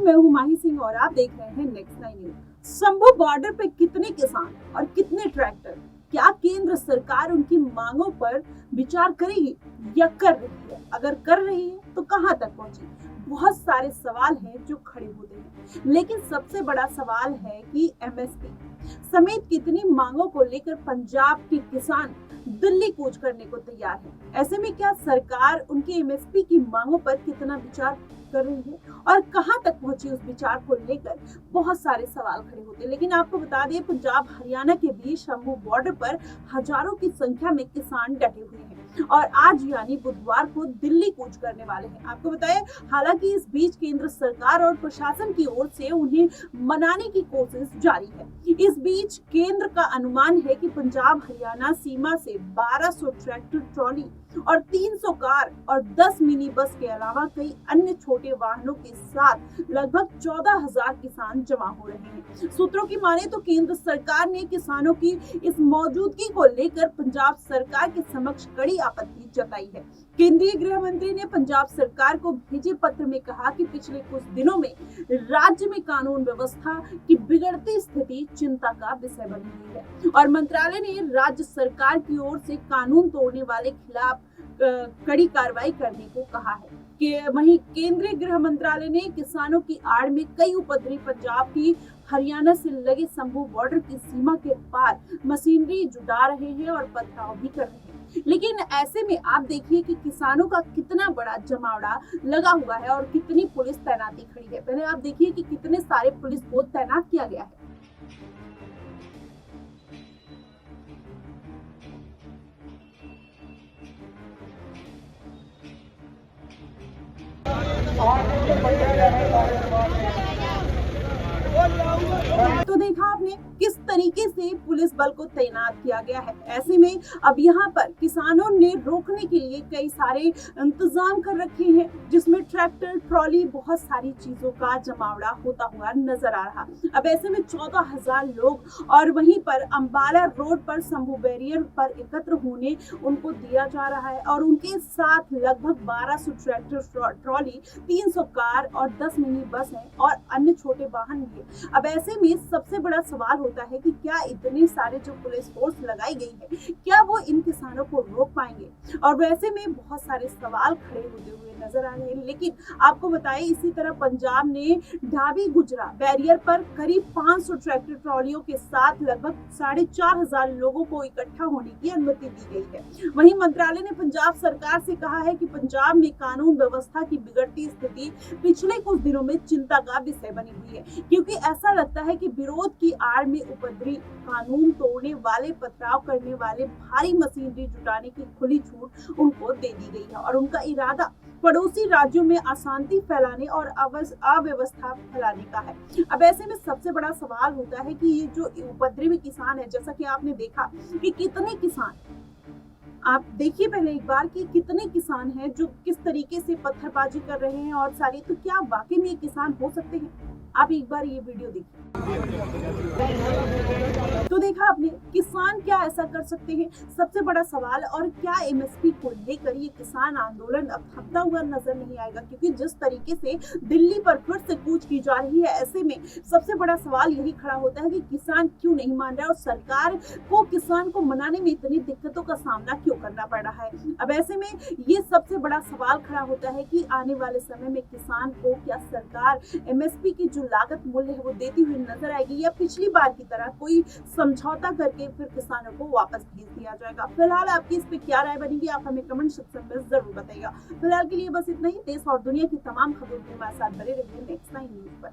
मैं हूँ माही सिंह और आप देख रहे हैं नेक्स्ट 9 न्यूज। शंभू बॉर्डर पे कितने किसान और कितने ट्रैक्टर, क्या केंद्र सरकार उनकी मांगों पर विचार करेगी या कर रही है? अगर कर रही है तो कहां तक पहुंची? बहुत सारे सवाल हैं जो खड़े होते हैं, लेकिन सबसे बड़ा सवाल है कि एमएसपी समेत कितनी मांगों को लेकर पंजाब के किसान दिल्ली कूच करने को तैयार है। ऐसे में क्या सरकार उनकी एमएसपी की मांगों पर कितना विचार कर रही है और कहां तक पहुंची उस विचार को लेकर बहुत सारे सवाल खड़े होते हैं। लेकिन आपको बता दें, पंजाब हरियाणा के बीच शंभू बॉर्डर पर हजारों की संख्या में किसान डटे हुए हैं और आज यानी बुधवार को दिल्ली कूच करने वाले हैं। आपको बताएं, हालांकि इस बीच केंद्र सरकार और प्रशासन की ओर से उन्हें मनाने की कोशिश जारी है। इस बीच केंद्र का अनुमान है कि पंजाब हरियाणा सीमा से 1200 ट्रैक्टर ट्रॉली और 300 कार और 10 मिनी बस के अलावा कई अन्य छोटे वाहनों के साथ लगभग 14,000 किसान जमा हो रहे हैं। सूत्रों की माने तो केंद्र सरकार ने किसानों की इस मौजूदगी को लेकर पंजाब सरकार के समक्ष कड़ी आपत्ति जताई है। केंद्रीय गृह मंत्री ने पंजाब सरकार को भेजे पत्र में कहा कि पिछले कुछ दिनों में राज्य में कानून व्यवस्था की बिगड़ती स्थिति चिंता का विषय बनी हुई है और मंत्रालय ने राज्य सरकार की ओर से कानून तोड़ने वाले खिलाफ कड़ी कार्रवाई करने को कहा है। कि वहीं केंद्रीय गृह मंत्रालय ने किसानों की आड़ में कई उपद्रवी पंजाब की हरियाणा से लगे शंभू बॉर्डर की सीमा के पार मशीनरी जुटा रहे हैं और पथराव भी कर रहे हैं। लेकिन ऐसे में आप देखिए कि किसानों का कितना बड़ा जमावड़ा लगा हुआ है और कितनी पुलिस तैनाती खड़ी है। पहले आप देखिए कि कितने सारे पुलिस को तैनात किया गया है। तो देखा आपने किस तरीके से पुलिस बल को तैनात किया गया है। ऐसे में अब यहाँ पर किसानों ने रोकने के लिए कई सारे इंतजाम कर रखे हैं, जिसमें ट्रैक्टर ट्रॉली बहुत सारी चीजों का जमावड़ा होता हुआ नजर आ रहा। अब ऐसे में 14,000 लोग और वहीं पर अंबाला रोड पर शंभू बैरियर पर एकत्र होने उनको दिया जा रहा है और उनके साथ लगभग 1200 ट्रैक्टर ट्रॉली, 300 कार और 10 मिनी बस है और अन्य छोटे वाहन भी है। अब ऐसे में सबसे बड़ा सवाल होता है कि क्या इतने सारे जो पुलिस फोर्स लगाई गई है, क्या वो इन किसानों को रोक पाएंगे? और वैसे में बहुत सारे सवाल खड़े होते हुए नजर आ रहे हैं। लेकिन आपको बताएं, इसी तरह पंजाब ने ढाबी गुजरा बैरियर पर करीब 500 ट्रैक्टर ट्रॉलियों के साथ लगभग 4,500 लोगों को इकट्ठा होने की अनुमति दी गई है। वहीं मंत्रालय ने पंजाब सरकार से कहा है कि पंजाब में कानून व्यवस्था की बिगड़ती स्थिति पिछले कुछ दिनों में चिंता का विषय बनी हुई है, क्योंकि ऐसा लगता है कि विरोध की आड़ में उपद्रवी, कानून तोड़ने वाले, पथराव करने वाले, भारी मशीनरी जुटाने की खुली छूट उनको दे दी गई है और उनका इरादा पड़ोसी राज्यों में अशांति फैलाने और अव्यवस्था फैलाने का है। अब ऐसे में सबसे बड़ा सवाल होता है कि ये जो उपद्रवी किसान है, जैसा कि आपने देखा कि कितने किसान, आप देखिए पहले एक बार कि कितने किसान हैं जो किस तरीके से पत्थरबाजी कर रहे हैं और सारी, तो क्या वाकई में ये किसान हो सकते हैं? आप एक बार ये वीडियो देखिए। तो देखा आपने, किसान क्या ऐसा कर सकते हैं? सबसे बड़ा सवाल। और क्या एमएसपी को लेकर ये किसान आंदोलन अब थमता हुआ नजर नहीं आएगा? क्योंकि जिस तरीके से दिल्ली पर फिर से कूच की जा रही है, ऐसे में सबसे बड़ा सवाल यही खड़ा होता है कि किसान क्यों नहीं मान रहा और सरकार को किसान को मनाने में इतनी दिक्कतों का सामना क्यों करना पड़ रहा है। अब ऐसे में ये सबसे बड़ा सवाल खड़ा होता है कि आने वाले समय में किसान को क्या सरकार एमएसपी की जो लागत मूल्य है वो देती हुई नजर आएगी या पिछली बार की तरह कोई समझौता करके फिर किसानों को वापस भेज दिया जाएगा? फिलहाल आपकी इस पे क्या राय बनेगी, आप हमें कमेंट सेक्शन में जरूर बताइएगा। फिलहाल के लिए बस इतना ही। देश और दुनिया की तमाम खबरों के हमारे साथ बने रहिए नेक्स्ट 9 न्यूज पर।